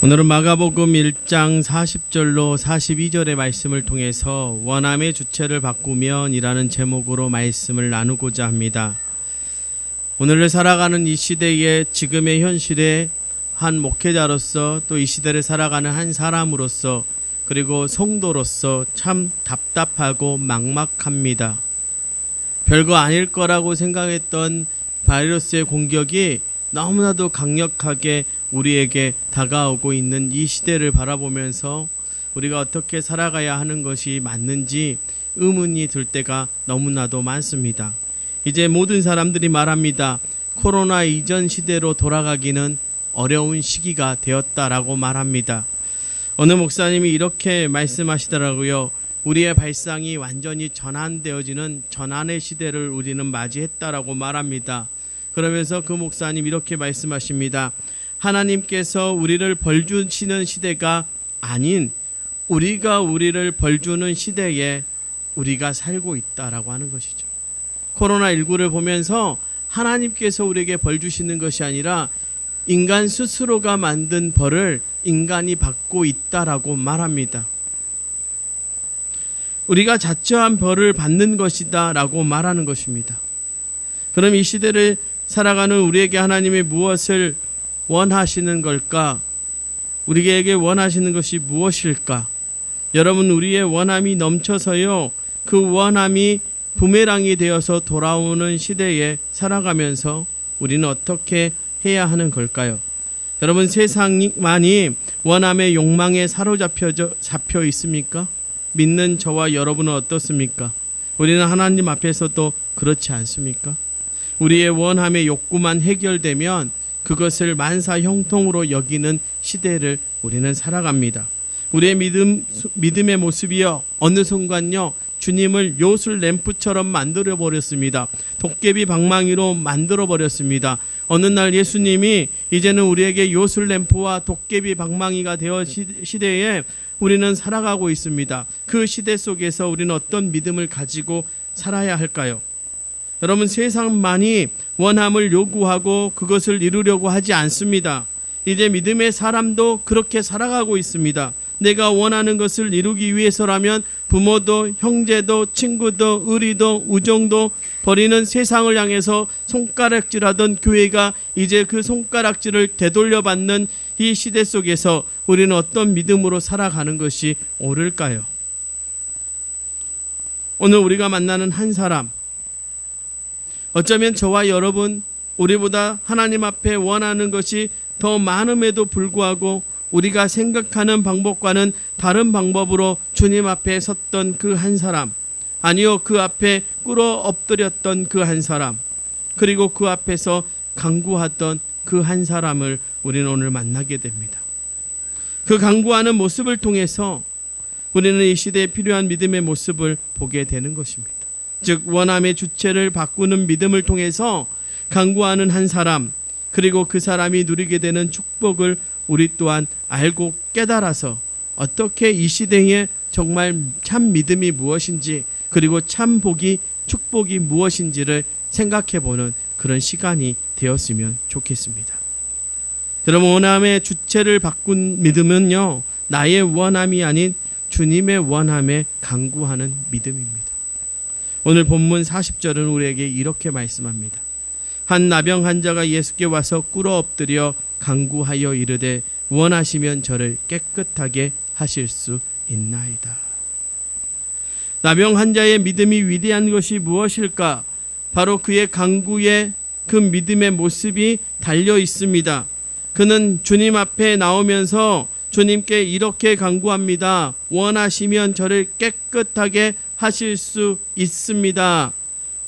오늘은 마가복음 1장 40절로 42절의 말씀을 통해서 원함의 주체를 바꾸면이라는 제목으로 말씀을 나누고자 합니다. 오늘을 살아가는 이 시대의 지금의 현실에 한 목회자로서 또 이 시대를 살아가는 한 사람으로서 그리고 성도로서 참 답답하고 막막합니다. 별거 아닐 거라고 생각했던 바이러스의 공격이 너무나도 강력하게 우리에게 다가오고 있는 이 시대를 바라보면서 우리가 어떻게 살아가야 하는 것이 맞는지 의문이 들 때가 너무나도 많습니다. 이제 모든 사람들이 말합니다. 코로나 이전 시대로 돌아가기는 어려운 시기가 되었다라고 말합니다. 어느 목사님이 이렇게 말씀하시더라고요. 우리의 발상이 완전히 전환되어지는 전환의 시대를 우리는 맞이했다라고 말합니다. 그러면서 그 목사님 이렇게 말씀하십니다. 하나님께서 우리를 벌주시는 시대가 아닌 우리가 우리를 벌주는 시대에 우리가 살고 있다라고 하는 것이죠. 코로나19를 보면서 하나님께서 우리에게 벌 주시는 것이 아니라 인간 스스로가 만든 벌을 인간이 받고 있다라고 말합니다. 우리가 자처한 벌을 받는 것이다 라고 말하는 것입니다. 그럼 이 시대를 살아가는 우리에게 하나님이 무엇을 원하시는 걸까? 우리에게 원하시는 것이 무엇일까? 여러분, 우리의 원함이 넘쳐서요, 그 원함이 부메랑이 되어서 돌아오는 시대에 살아가면서 우리는 어떻게 해야 하는 걸까요? 여러분, 세상이 많이 원함의 욕망에 잡혀 있습니까? 믿는 저와 여러분은 어떻습니까? 우리는 하나님 앞에서도 그렇지 않습니까? 우리의 원함의 욕구만 해결되면 그것을 만사 형통으로 여기는 시대를 우리는 살아갑니다. 우리의 믿음의 모습이요, 어느 순간요, 주님을 요술 램프처럼 만들어 버렸습니다. 도깨비 방망이로 만들어 버렸습니다. 어느 날 예수님이 이제는 우리에게 요술 램프와 도깨비 방망이가 되어 시대에 우리는 살아가고 있습니다. 그 시대 속에서 우리는 어떤 믿음을 가지고 살아야 할까요? 여러분, 세상만이 원함을 요구하고 그것을 이루려고 하지 않습니다. 이제 믿음의 사람도 그렇게 살아가고 있습니다. 내가 원하는 것을 이루기 위해서라면 부모도 형제도 친구도 의리도 우정도 버리는 세상을 향해서 손가락질하던 교회가 이제 그 손가락질을 되돌려 받는 이 시대 속에서 우리는 어떤 믿음으로 살아가는 것이 옳을까요? 오늘 우리가 만나는 한 사람, 어쩌면 저와 여러분, 우리보다 하나님 앞에 원하는 것이 더 많음에도 불구하고 우리가 생각하는 방법과는 다른 방법으로 주님 앞에 섰던 그 한 사람, 아니요, 그 앞에 꿇어 엎드렸던 그 한 사람, 그리고 그 앞에서 간구하던 그 한 사람을 우리는 오늘 만나게 됩니다. 그 간구하는 모습을 통해서 우리는 이 시대에 필요한 믿음의 모습을 보게 되는 것입니다. 즉, 원함의 주체를 바꾸는 믿음을 통해서 간구하는 한 사람, 그리고 그 사람이 누리게 되는 축복을 우리 또한 알고 깨달아서 어떻게 이 시대에 정말 참 믿음이 무엇인지, 그리고 참 복이, 축복이 무엇인지를 생각해보는 그런 시간이 되었으면 좋겠습니다. 여러분, 원함의 주체를 바꾼 믿음은요, 나의 원함이 아닌 주님의 원함에 간구하는 믿음입니다. 오늘 본문 40절은 우리에게 이렇게 말씀합니다. 한 나병 환자가 예수께 와서 꿇어 엎드려 간구하여 이르되 원하시면 저를 깨끗하게 하실 수 있나이다. 나병 환자의 믿음이 위대한 것이 무엇일까? 바로 그의 간구에 그 믿음의 모습이 달려 있습니다. 그는 주님 앞에 나오면서 주님께 이렇게 간구합니다. 원하시면 저를 깨끗하게 하실 수 있습니다.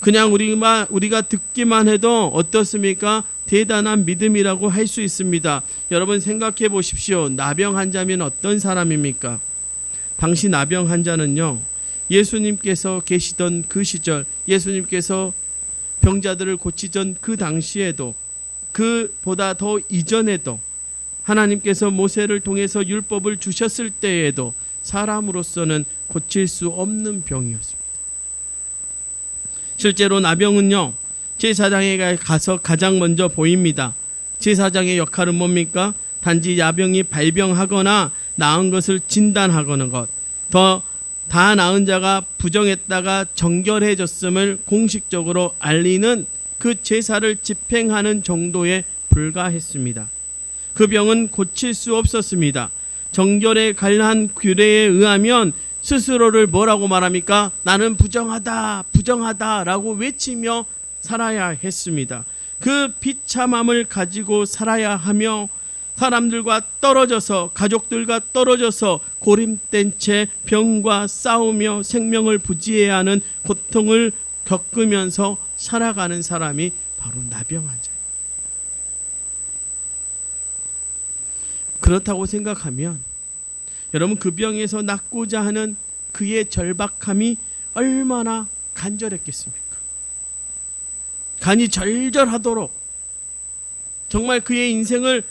그냥 우리가 듣기만 해도 어떻습니까? 대단한 믿음이라고 할 수 있습니다. 여러분, 생각해 보십시오. 나병 환자면 어떤 사람입니까? 당시 나병 환자는요, 예수님께서 계시던 그 시절, 예수님께서 병자들을 고치던 그 당시에도, 그보다 더 이전에도, 하나님께서 모세를 통해서 율법을 주셨을 때에도 사람으로서는 고칠 수 없는 병이었습니다. 실제로 나병은요, 제사장에 가서 가장 먼저 보입니다. 제사장의 역할은 뭡니까? 단지 야병이 발병하거나 나은 것을 진단하거나 것, 더 다 나은 자가 부정했다가 정결해졌음을 공식적으로 알리는 그 제사를 집행하는 정도에 불과했습니다. 그 병은 고칠 수 없었습니다. 정결에 관한 규례에 의하면 스스로를 뭐라고 말합니까? 나는 부정하다, 부정하다라고 외치며 살아야 했습니다. 그 비참함을 가지고 살아야 하며 사람들과 떨어져서, 가족들과 떨어져서 고립된 채 병과 싸우며 생명을 부지해야 하는 고통을 겪으면서 살아가는 사람이 바로 나병 환자예요. 그렇다고 생각하면 여러분, 그 병에서 낫고자 하는 그의 절박함이 얼마나 간절했겠습니까? 간이 절절하도록, 정말 그의 인생을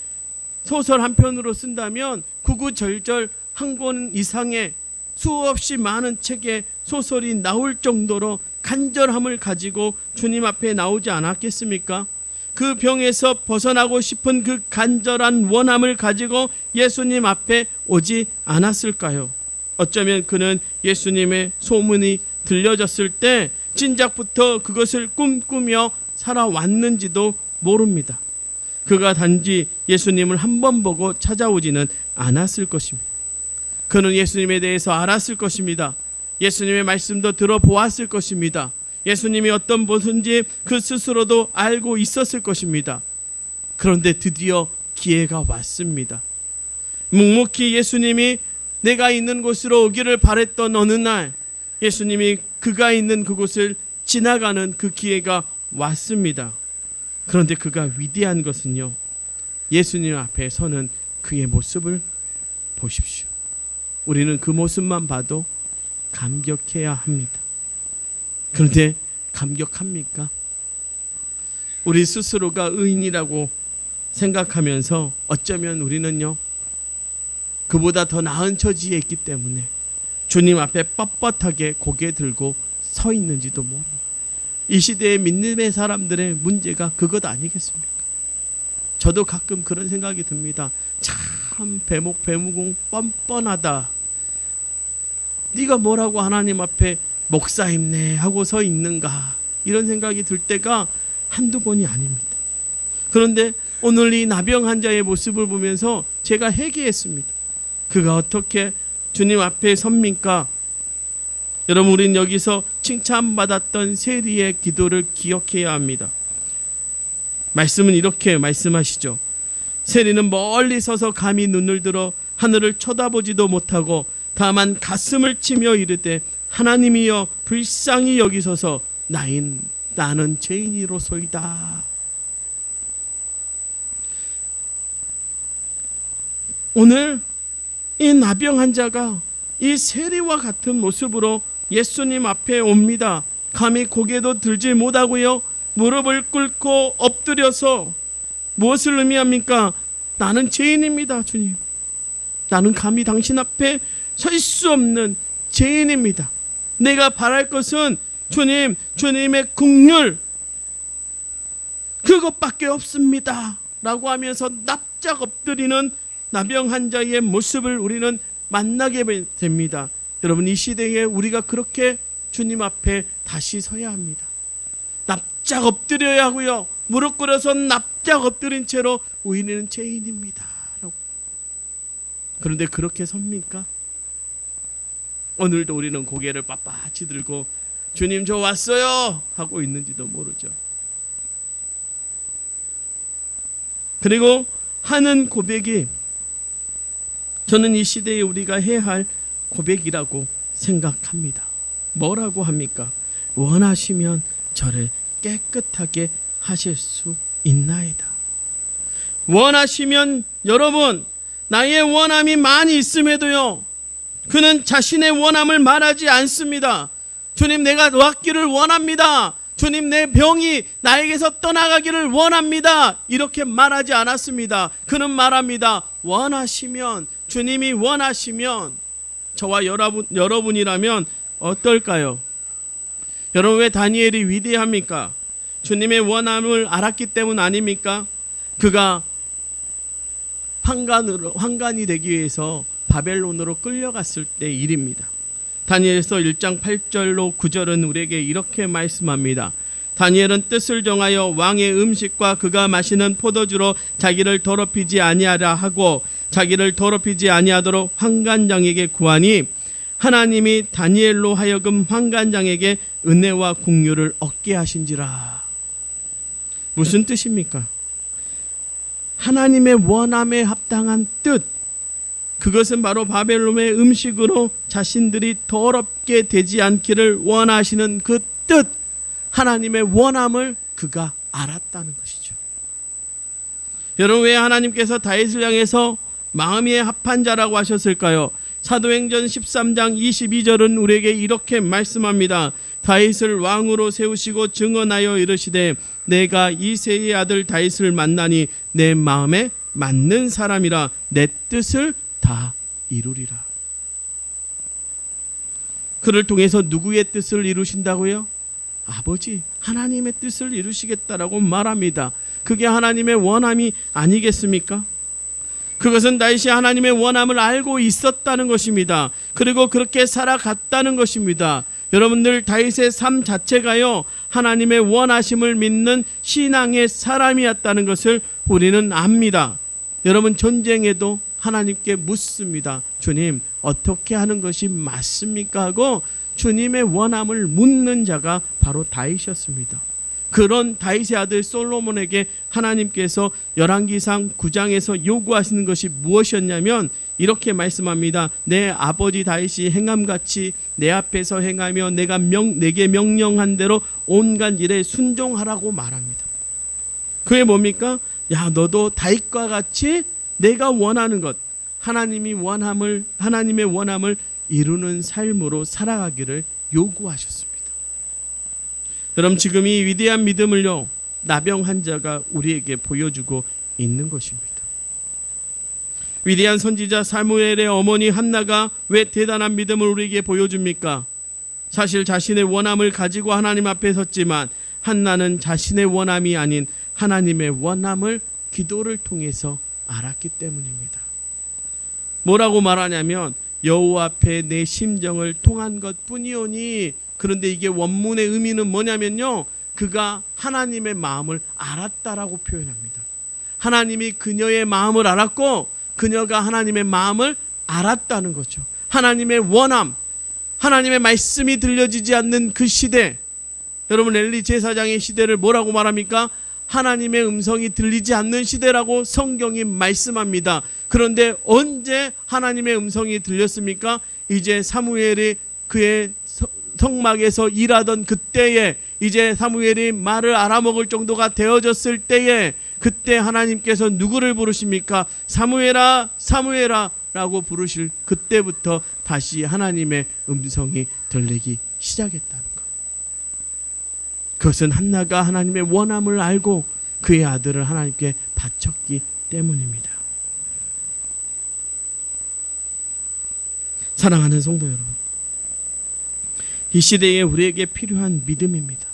소설 한 편으로 쓴다면 구구절절 한 권 이상의 수없이 많은 책의 소설이 나올 정도로 간절함을 가지고 주님 앞에 나오지 않았겠습니까? 그 병에서 벗어나고 싶은 그 간절한 원함을 가지고 예수님 앞에 오지 않았을까요? 어쩌면 그는 예수님의 소문이 들려졌을 때 진작부터 그것을 꿈꾸며 살아왔는지도 모릅니다. 그가 단지 예수님을 한 번 보고 찾아오지는 않았을 것입니다. 그는 예수님에 대해서 알았을 것입니다. 예수님의 말씀도 들어보았을 것입니다. 예수님이 어떤 분인지 그 스스로도 알고 있었을 것입니다. 그런데 드디어 기회가 왔습니다. 묵묵히 예수님이 내가 있는 곳으로 오기를 바랬던 어느 날, 예수님이 그가 있는 그곳을 지나가는 그 기회가 왔습니다. 그런데 그가 위대한 것은요, 예수님 앞에 서는 그의 모습을 보십시오. 우리는 그 모습만 봐도 감격해야 합니다. 그런데 감격합니까? 우리 스스로가 의인이라고 생각하면서 어쩌면 우리는요, 그보다 더 나은 처지에 있기 때문에 주님 앞에 뻣뻣하게 고개 들고 서 있는지도 모릅니다. 이 시대의 믿음의 사람들의 문제가 그것 아니겠습니까? 저도 가끔 그런 생각이 듭니다. 참 배무공 뻔뻔하다. 네가 뭐라고 하나님 앞에 목사임네 하고 서 있는가, 이런 생각이 들 때가 한두 번이 아닙니다. 그런데 오늘 이 나병 환자의 모습을 보면서 제가 회개했습니다. 그가 어떻게 주님 앞에 섭니까? 여러분, 우린 여기서 칭찬받았던 세리의 기도를 기억해야 합니다. 말씀은 이렇게 말씀하시죠. 세리는 멀리 서서 감히 눈을 들어 하늘을 쳐다보지도 못하고 다만 가슴을 치며 이르되 하나님이여 불쌍히 여기소서, 나는 죄인이로소이다. 오늘 이 나병 환자가 이 세리와 같은 모습으로 예수님 앞에 옵니다. 감히 고개도 들지 못하고요, 무릎을 꿇고 엎드려서 무엇을 의미합니까? 나는 죄인입니다, 주님. 나는 감히 당신 앞에 설 수 없는 죄인입니다. 내가 바랄 것은 주님, 주님의 긍휼, 그것밖에 없습니다 라고 하면서 납작 엎드리는 나병 환자의 모습을 우리는 만나게 됩니다. 여러분, 이 시대에 우리가 그렇게 주님 앞에 다시 서야 합니다. 납작 엎드려야 하고요, 무릎 꿇어서 납작 엎드린 채로 우리는 죄인입니다 라고. 그런데 그렇게 섭니까? 오늘도 우리는 고개를 빳빳이 들고 주님 저 왔어요 하고 있는지도 모르죠. 그리고 하는 고백이 저는 이 시대에 우리가 해야 할 고백이라고 생각합니다. 뭐라고 합니까? 원하시면 저를 깨끗하게 하실 수 있나이다. 원하시면, 여러분, 나의 원함이 많이 있음에도요, 그는 자신의 원함을 말하지 않습니다. 주님, 내가 낫기를 원합니다. 주님, 내 병이 나에게서 떠나가기를 원합니다. 이렇게 말하지 않았습니다. 그는 말합니다. 원하시면, 주님이 원하시면, 저와 여러분이라면 어떨까요? 여러분, 왜 다니엘이 위대합니까? 주님의 원함을 알았기 때문 아닙니까? 그가 환관이 되기 위해서 바벨론으로 끌려갔을 때 일입니다. 다니엘서 1장 8절로 9절은 우리에게 이렇게 말씀합니다. 다니엘은 뜻을 정하여 왕의 음식과 그가 마시는 포도주로 자기를 더럽히지 아니하라 하고 자기를 더럽히지 아니하도록 환관장에게 구하니 하나님이 다니엘로 하여금 환관장에게 은혜와 긍휼을 얻게 하신지라. 무슨 뜻입니까? 하나님의 원함에 합당한 뜻, 그것은 바로 바벨론의 음식으로 자신들이 더럽게 되지 않기를 원하시는 그 뜻, 하나님의 원함을 그가 알았다는 것이죠. 여러분, 왜 하나님께서 다윗을 향해서 마음이 합한 자라고 하셨을까요? 사도행전 13장 22절은 우리에게 이렇게 말씀합니다. 다윗을 왕으로 세우시고 증언하여 이르시되 내가 이새의 아들 다윗을 만나니 내 마음에 맞는 사람이라 내 뜻을 다 이루리라. 그를 통해서 누구의 뜻을 이루신다고요? 아버지 하나님의 뜻을 이루시겠다라고 말합니다. 그게 하나님의 원함이 아니겠습니까? 그것은 다윗이 하나님의 원함을 알고 있었다는 것입니다. 그리고 그렇게 살아갔다는 것입니다. 여러분들, 다윗의 삶 자체가요, 하나님의 원하심을 믿는 신앙의 사람이었다는 것을 우리는 압니다. 여러분, 전쟁에도 하나님께 묻습니다. 주님, 어떻게 하는 것이 맞습니까? 하고 주님의 원함을 묻는 자가 바로 다윗이었습니다. 그런 다윗의 아들 솔로몬에게 하나님께서 열왕기상 9장에서 요구하시는 것이 무엇이었냐면 이렇게 말씀합니다. 내 아버지 다윗이 행함같이 내 앞에서 행하며 내게 명령한 대로 온갖 일에 순종하라고 말합니다. 그게 뭡니까? 야, 너도 다윗과 같이 내가 원하는 것, 하나님의 원함을 이루는 삶으로 살아가기를 요구하셨습니다. 여러분, 지금 이 위대한 믿음을요, 나병 환자가 우리에게 보여주고 있는 것입니다. 위대한 선지자 사무엘의 어머니 한나가 왜 대단한 믿음을 우리에게 보여줍니까? 사실 자신의 원함을 가지고 하나님 앞에 섰지만 한나는 자신의 원함이 아닌 하나님의 원함을 기도를 통해서 알았기 때문입니다. 뭐라고 말하냐면 여호와 앞에 내 심정을 통한 것뿐이오니, 그런데 이게 원문의 의미는 뭐냐면요, 그가 하나님의 마음을 알았다라고 표현합니다. 하나님이 그녀의 마음을 알았고 그녀가 하나님의 마음을 알았다는 거죠. 하나님의 원함, 하나님의 말씀이 들려지지 않는 그 시대, 여러분, 엘리 제사장의 시대를 뭐라고 말합니까? 하나님의 음성이 들리지 않는 시대라고 성경이 말씀합니다. 그런데 언제 하나님의 음성이 들렸습니까? 이제 사무엘이 그의 성막에서 일하던 그때에, 이제 사무엘이 말을 알아먹을 정도가 되어졌을 때에, 그때 하나님께서 누구를 부르십니까? 사무엘아, 사무엘아 라고 부르실 그때부터 다시 하나님의 음성이 들리기 시작했다는 것. 그것은 한나가 하나님의 원함을 알고 그의 아들을 하나님께 바쳤기 때문입니다. 사랑하는 성도 여러분, 이 시대에 우리에게 필요한 믿음입니다.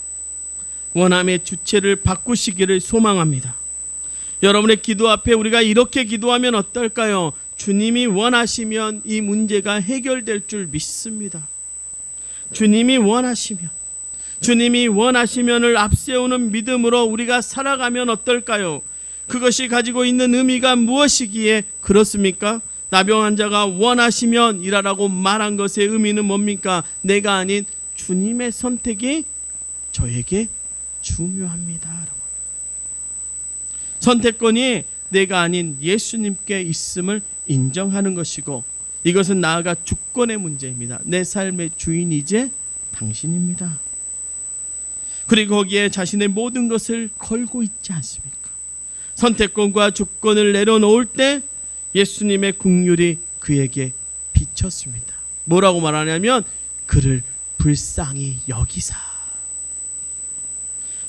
원함의 주체를 바꾸시기를 소망합니다. 여러분의 기도 앞에 우리가 이렇게 기도하면 어떨까요? 주님이 원하시면 이 문제가 해결될 줄 믿습니다. 주님이 원하시면을 앞세우는 믿음으로 우리가 살아가면 어떨까요? 그것이 가지고 있는 의미가 무엇이기에 그렇습니까? 나병 환자가 원하시면 일하라고 말한 것의 의미는 뭡니까? 내가 아닌 주님의 선택이 저에게 중요합니다. 선택권이 내가 아닌 예수님께 있음을 인정하는 것이고, 이것은 나아가 주권의 문제입니다. 내 삶의 주인이 이제 당신입니다. 그리고 거기에 자신의 모든 것을 걸고 있지 않습니까? 선택권과 주권을 내려놓을 때 예수님의 긍휼이 그에게 비쳤습니다. 뭐라고 말하냐면 그를 불쌍히 여기사.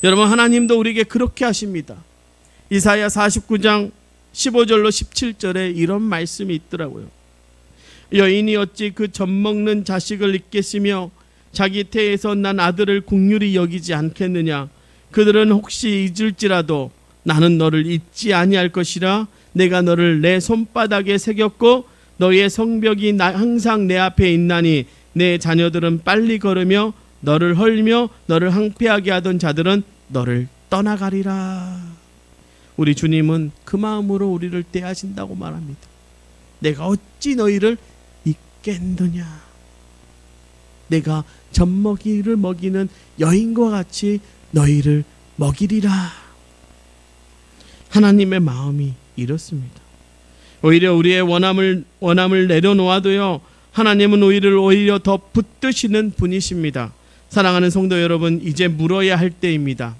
여러분, 하나님도 우리에게 그렇게 하십니다. 이사야 49장 15절로 17절에 이런 말씀이 있더라고요. 여인이 어찌 그 젖먹는 자식을 잊겠으며 자기 태에서 난 아들을 긍휼히 여기지 않겠느냐. 그들은 혹시 잊을지라도 나는 너를 잊지 아니할 것이라. 내가 너를 내 손바닥에 새겼고 너의 성벽이 항상 내 앞에 있나니 내 자녀들은 빨리 걸으며 너를 헐며 너를 항폐하게 하던 자들은 너를 떠나가리라. 우리 주님은 그 마음으로 우리를 대하신다고 말합니다. 내가 어찌 너희를 잊겠느냐. 내가 젖먹이를 먹이는 여인과 같이 너희를 먹이리라. 하나님의 마음이 이렇습니다. 오히려 우리의 원함을 내려놓아도요, 하나님은 우리를 오히려 더 붙드시는 분이십니다. 사랑하는 성도 여러분, 이제 물어야 할 때입니다.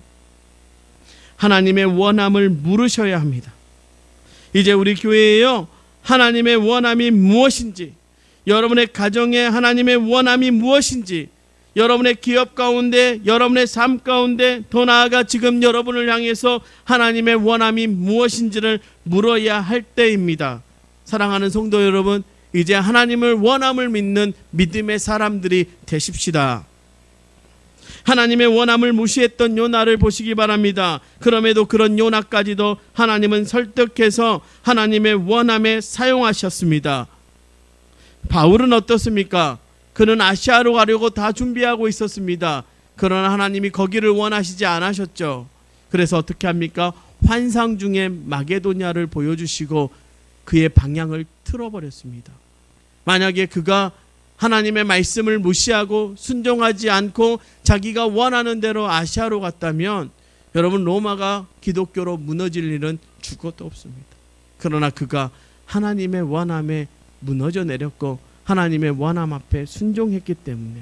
하나님의 원함을 물으셔야 합니다. 이제 우리 교회에요, 하나님의 원함이 무엇인지, 여러분의 가정에 하나님의 원함이 무엇인지, 여러분의 기업 가운데, 여러분의 삶 가운데, 더 나아가 지금 여러분을 향해서 하나님의 원함이 무엇인지를 물어야 할 때입니다. 사랑하는 성도 여러분, 이제 하나님을 원함을 믿는 믿음의 사람들이 되십시다. 하나님의 원함을 무시했던 요나를 보시기 바랍니다. 그럼에도 그런 요나까지도 하나님은 설득해서 하나님의 원함에 사용하셨습니다. 바울은 어떻습니까? 그는 아시아로 가려고 다 준비하고 있었습니다. 그러나 하나님이 거기를 원하시지 않으셨죠. 그래서 어떻게 합니까? 환상 중에 마게도냐를 보여주시고 그의 방향을 틀어버렸습니다. 만약에 그가 하나님의 말씀을 무시하고 순종하지 않고 자기가 원하는 대로 아시아로 갔다면 여러분, 로마가 기독교로 무너질 일은 죽어도 없습니다. 그러나 그가 하나님의 원함에 무너져 내렸고 하나님의 원함 앞에 순종했기 때문에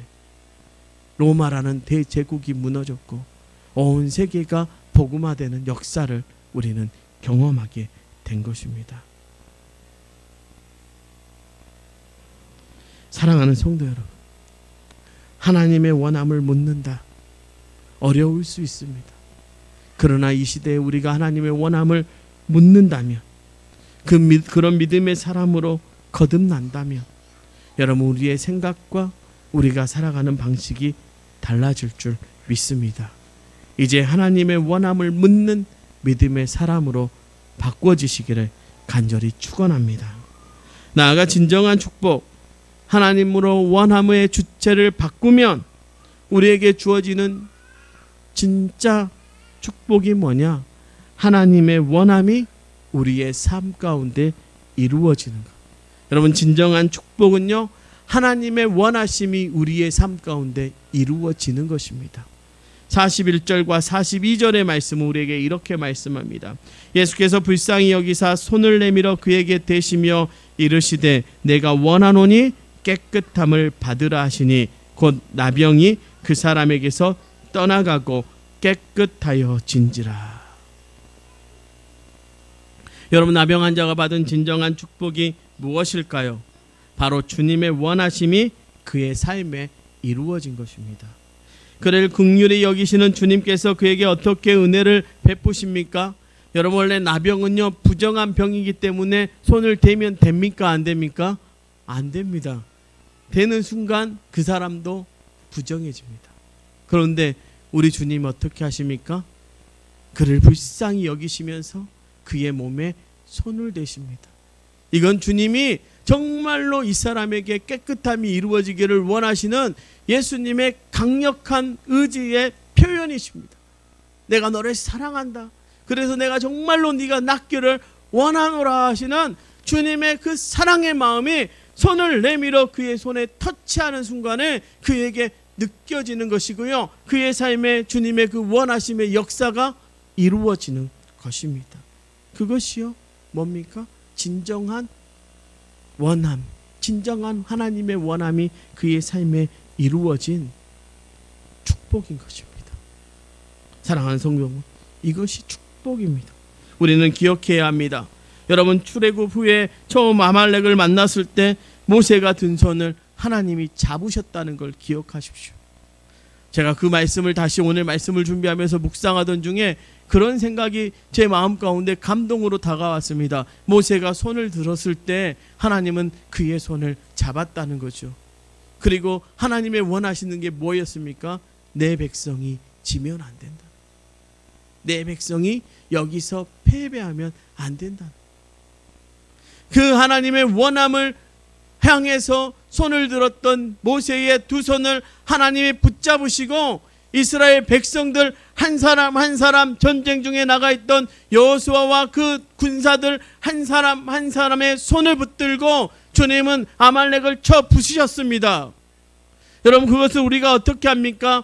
로마라는 대제국이 무너졌고 온 세계가 복음화되는 역사를 우리는 경험하게 된 것입니다. 사랑하는 성도 여러분, 하나님의 원함을 묻는다. 어려울 수 있습니다. 그러나 이 시대에 우리가 하나님의 원함을 묻는다면, 그런 믿음의 사람으로 거듭난다면 여러분, 우리의 생각과 우리가 살아가는 방식이 달라질 줄 믿습니다. 이제 하나님의 원함을 묻는 믿음의 사람으로 바꿔지시기를 간절히 축원합니다. 나아가 진정한 축복, 하나님으로 원함의 주체를 바꾸면 우리에게 주어지는 진짜 축복이 뭐냐? 하나님의 원함이 우리의 삶 가운데 이루어지는 것. 여러분, 진정한 축복은요, 하나님의 원하심이 우리의 삶 가운데 이루어지는 것입니다. 41절과 42절의 말씀은 우리에게 이렇게 말씀합니다. 예수께서 불쌍히 여기사 손을 내밀어 그에게 대시며 이르시되 내가 원하노니 깨끗함을 받으라 하시니 곧 나병이 그 사람에게서 떠나가고 깨끗하여진지라. 여러분, 나병 환자가 받은 진정한 축복이 무엇일까요? 바로 주님의 원하심이 그의 삶에 이루어진 것입니다. 그를 긍휼히 여기시는 주님께서 그에게 어떻게 은혜를 베푸십니까? 여러분, 원래 나병은요, 부정한 병이기 때문에 손을 대면 됩니까? 안 됩니까? 안 됩니다. 되는 순간 그 사람도 부정해집니다. 그런데 우리 주님 어떻게 하십니까? 그를 불쌍히 여기시면서 그의 몸에 손을 대십니다. 이건 주님이 정말로 이 사람에게 깨끗함이 이루어지기를 원하시는 예수님의 강력한 의지의 표현이십니다. 내가 너를 사랑한다. 그래서 내가 정말로 네가 낫기를 원하노라 하시는 주님의 그 사랑의 마음이 손을 내밀어 그의 손에 터치하는 순간에 그에게 느껴지는 것이고요, 그의 삶에 주님의 그 원하심의 역사가 이루어지는 것입니다. 그것이요 뭡니까? 진정한 원함, 진정한 하나님의 원함이 그의 삶에 이루어진 축복인 것입니다. 사랑하는 성도 여러분, 이것이 축복입니다. 우리는 기억해야 합니다. 여러분, 출애굽 후에 처음 아말렉을 만났을 때 모세가 든 손을 하나님이 잡으셨다는 걸 기억하십시오. 제가 그 말씀을 다시 오늘 말씀을 준비하면서 묵상하던 중에 그런 생각이 제 마음 가운데 감동으로 다가왔습니다. 모세가 손을 들었을 때 하나님은 그의 손을 잡았다는 거죠. 그리고 하나님의 원하시는 게 뭐였습니까? 내 백성이 지면 안 된다. 내 백성이 여기서 패배하면 안 된다. 그 하나님의 원함을 향해서 손을 들었던 모세의 두 손을 하나님이 붙잡으시고 이스라엘 백성들 한 사람 한 사람, 전쟁 중에 나가 있던 여호수아와 그 군사들 한 사람 한 사람의 손을 붙들고 주님은 아말렉을 쳐 부수셨습니다. 여러분, 그것을 우리가 어떻게 합니까?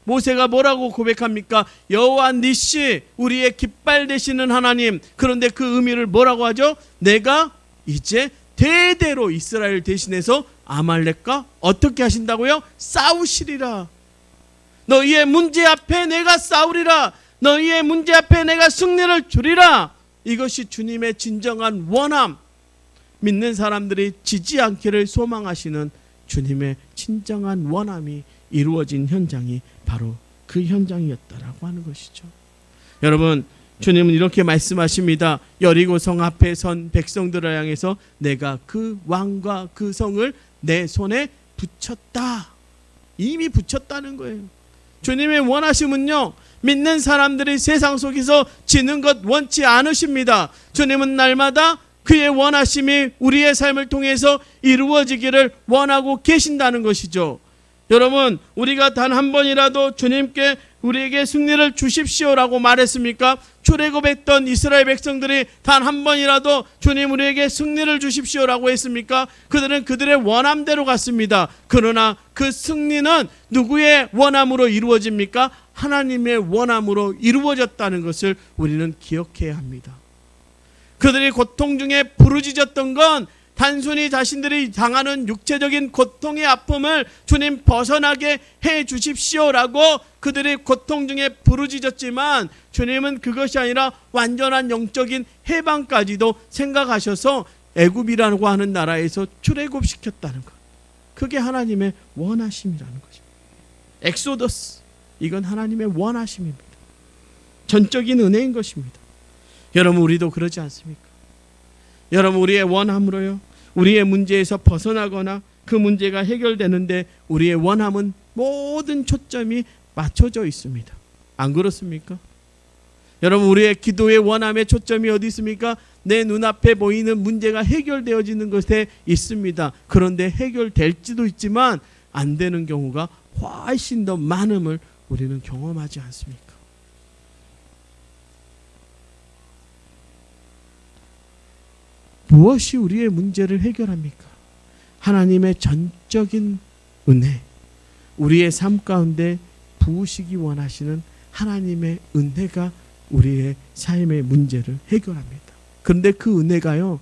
모세가 뭐라고 고백합니까? 여호와 니시, 우리의 깃발 되시는 하나님. 그런데 그 의미를 뭐라고 하죠? 내가 이제 대대로 이스라엘 대신해서 아말렉과 어떻게 하신다고요? 싸우시리라. 너희의 문제 앞에 내가 싸우리라. 너희의 문제 앞에 내가 승리를 주리라. 이것이 주님의 진정한 원함, 믿는 사람들이 지지 않기를 소망하시는 주님의 진정한 원함이 이루어진 현장이 바로 그 현장이었다라고 하는 것이죠. 여러분, 주님은 이렇게 말씀하십니다. 여리고 성 앞에 선 백성들을 향해서 내가 그 왕과 그 성을 내 손에 붙였다. 이미 붙였다는 거예요. 주님의 원하심은요, 믿는 사람들이 세상 속에서 지는 것 원치 않으십니다. 주님은 날마다 그의 원하심이 우리의 삶을 통해서 이루어지기를 원하고 계신다는 것이죠. 여러분, 우리가 단 한 번이라도 주님께 우리에게 승리를 주십시오라고 말했습니까? 출애굽했던 이스라엘 백성들이 단 한 번이라도 주님 우리에게 승리를 주십시오라고 했습니까? 그들은 그들의 원함대로 갔습니다. 그러나 그 승리는 누구의 원함으로 이루어집니까? 하나님의 원함으로 이루어졌다는 것을 우리는 기억해야 합니다. 그들이 고통 중에 부르짖었던 건 단순히 자신들이 당하는 육체적인 고통의 아픔을 주님 벗어나게 해 주십시오라고 그들이 고통 중에 부르짖었지만, 주님은 그것이 아니라 완전한 영적인 해방까지도 생각하셔서 애굽이라고 하는 나라에서 출애굽시켰다는 것. 그게 하나님의 원하심이라는 것입니다. 엑소더스, 이건 하나님의 원하심입니다. 전적인 은혜인 것입니다. 여러분, 우리도 그러지 않습니까? 여러분, 우리의 원함으로요, 우리의 문제에서 벗어나거나 그 문제가 해결되는데 우리의 원함은 모든 초점이 맞춰져 있습니다. 안 그렇습니까? 여러분, 우리의 기도의 원함의 초점이 어디 있습니까? 내 눈앞에 보이는 문제가 해결되어지는 것에 있습니다. 그런데 해결될지도 있지만 안 되는 경우가 훨씬 더 많음을 우리는 경험하지 않습니까? 무엇이 우리의 문제를 해결합니까? 하나님의 전적인 은혜, 우리의 삶 가운데 부으시기 원하시는 하나님의 은혜가 우리의 삶의 문제를 해결합니다. 그런데 그 은혜가요,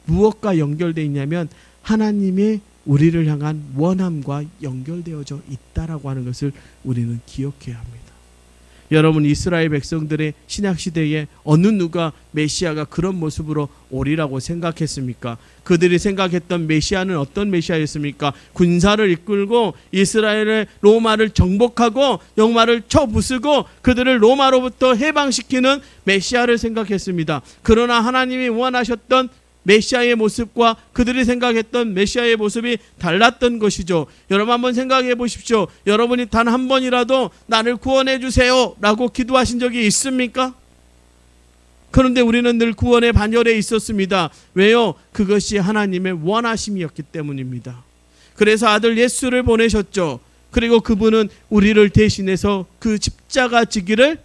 무엇과 연결되어 있냐면 하나님의 우리를 향한 원함과 연결되어져 있다라고 하는 것을 우리는 기억해야 합니다. 여러분, 이스라엘 백성들의 신약시대에 어느 누가 메시아가 그런 모습으로 오리라고 생각했습니까? 그들이 생각했던 메시아는 어떤 메시아였습니까? 군사를 이끌고 이스라엘의 로마를 정복하고 로마를 쳐부수고 그들을 로마로부터 해방시키는 메시아를 생각했습니다. 그러나 하나님이 원하셨던 메시아의 모습과 그들이 생각했던 메시아의 모습이 달랐던 것이죠. 여러분, 한번 생각해 보십시오. 여러분이 단 한 번이라도 나를 구원해 주세요 라고 기도하신 적이 있습니까? 그런데 우리는 늘 구원의 반열에 있었습니다. 왜요? 그것이 하나님의 원하심이었기 때문입니다. 그래서 아들 예수를 보내셨죠. 그리고 그분은 우리를 대신해서 그 십자가 지기를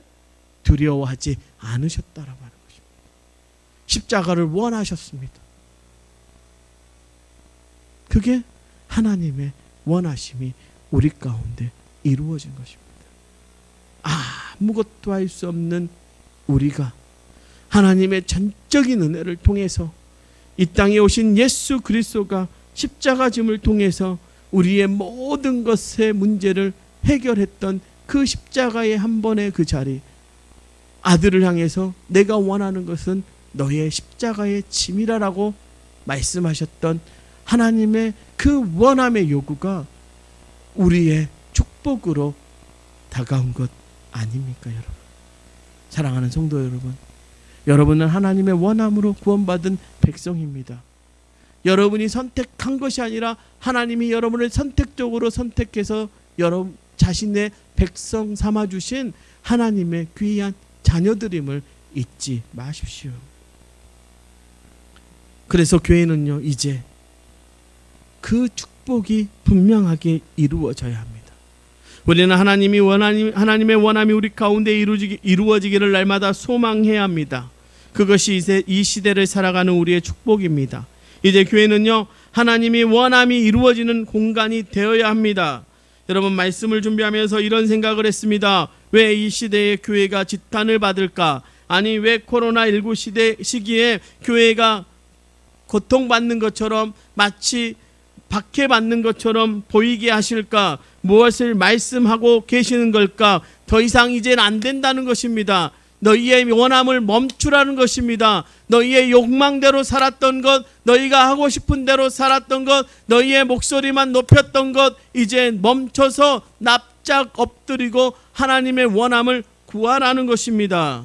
두려워하지 않으셨다라고 하는 것입니다. 십자가를 원하셨습니다. 그게 하나님의 원하심이 우리 가운데 이루어진 것입니다. 아무것도 할 수 없는 우리가 하나님의 전적인 은혜를 통해서 이 땅에 오신 예수 그리스도가 십자가 짐을 통해서 우리의 모든 것의 문제를 해결했던 그 십자가의 한 번의 그 자리, 아들을 향해서 내가 원하는 것은 너의 십자가의 짐이라라고 말씀하셨던 하나님의 그 원함의 요구가 우리의 축복으로 다가온 것 아닙니까, 여러분? 사랑하는 성도 여러분, 여러분은 하나님의 원함으로 구원받은 백성입니다. 여러분이 선택한 것이 아니라 하나님이 여러분을 선택적으로 선택해서 여러분 자신의 백성 삼아주신 하나님의 귀한 자녀들임을 잊지 마십시오. 그래서 교회는요, 이제 그 축복이 분명하게 이루어져야 합니다. 우리는 하나님의 원함이 우리 가운데 이루어지기를 날마다 소망해야 합니다. 그것이 이제 이 시대를 살아가는 우리의 축복입니다. 이제 교회는요, 하나님이 원함이 이루어지는 공간이 되어야 합니다. 여러분, 말씀을 준비하면서 이런 생각을 했습니다. 왜 이 시대에 교회가 지탄을 받을까? 아니, 왜 코로나19 시기에 교회가 고통받는 것처럼, 마치 박해받는 것처럼 보이게 하실까? 무엇을 말씀하고 계시는 걸까? 더 이상 이제는 안 된다는 것입니다. 너희의 원함을 멈추라는 것입니다. 너희의 욕망대로 살았던 것, 너희가 하고 싶은 대로 살았던 것, 너희의 목소리만 높였던 것, 이제 멈춰서 납작 엎드리고 하나님의 원함을 구하라는 것입니다.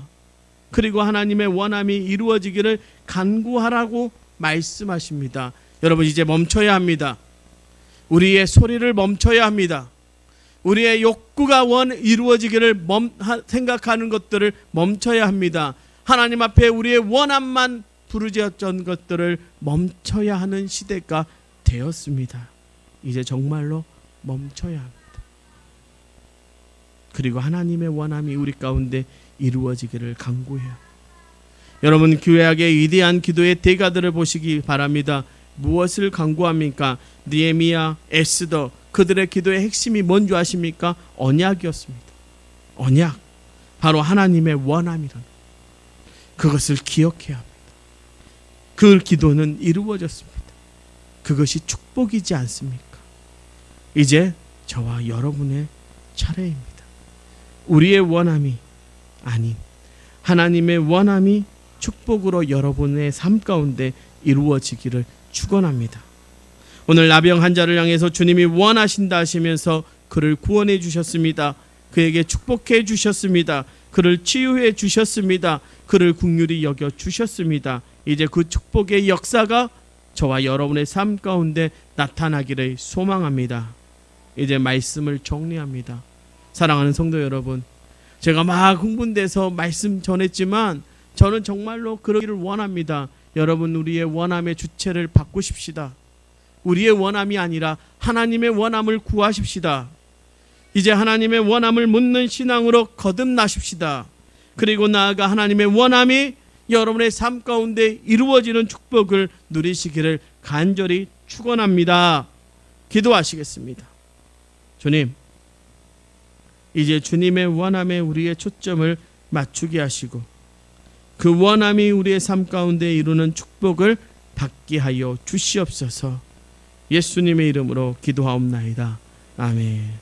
그리고 하나님의 원함이 이루어지기를 간구하라고 말씀하십니다. 여러분, 이제 멈춰야 합니다. 우리의 소리를 멈춰야 합니다. 우리의 욕구가 이루어지기를 생각하는 것들을 멈춰야 합니다. 하나님 앞에 우리의 원함만 부르짖었던 것들을 멈춰야 하는 시대가 되었습니다. 이제 정말로 멈춰야 합니다. 그리고 하나님의 원함이 우리 가운데 이루어지기를 간구해요. 여러분, 구약의 위대한 기도의 대가들을 보시기 바랍니다. 무엇을 간구합니까? 느헤미야, 에스더, 그들의 기도의 핵심이 뭔지 아십니까? 언약이었습니다. 언약, 바로 하나님의 원함이라는, 그것을 기억해야 합니다. 그 기도는 이루어졌습니다. 그것이 축복이지 않습니까? 이제 저와 여러분의 차례입니다. 우리의 원함이 아닌 하나님의 원함이 축복으로 여러분의 삶 가운데 이루어지기를 축원합니다. 오늘 나병 환자를 향해서 주님이 원하신다 하시면서 그를 구원해 주셨습니다. 그에게 축복해 주셨습니다. 그를 치유해 주셨습니다. 그를 긍휼히 여겨 주셨습니다. 이제 그 축복의 역사가 저와 여러분의 삶 가운데 나타나기를 소망합니다. 이제 말씀을 정리합니다. 사랑하는 성도 여러분, 제가 막 흥분돼서 말씀 전했지만 저는 정말로 그러기를 원합니다. 여러분, 우리의 원함의 주체를 바꾸십시다. 우리의 원함이 아니라 하나님의 원함을 구하십시다. 이제 하나님의 원함을 묻는 신앙으로 거듭나십시다. 그리고 나아가 하나님의 원함이 여러분의 삶 가운데 이루어지는 축복을 누리시기를 간절히 축원합니다. 기도하시겠습니다. 주님, 이제 주님의 원함에 우리의 초점을 맞추게 하시고 그 원함이 우리의 삶 가운데 이루는 축복을 받게 하여 주시옵소서. 예수님의 이름으로 기도하옵나이다. 아멘.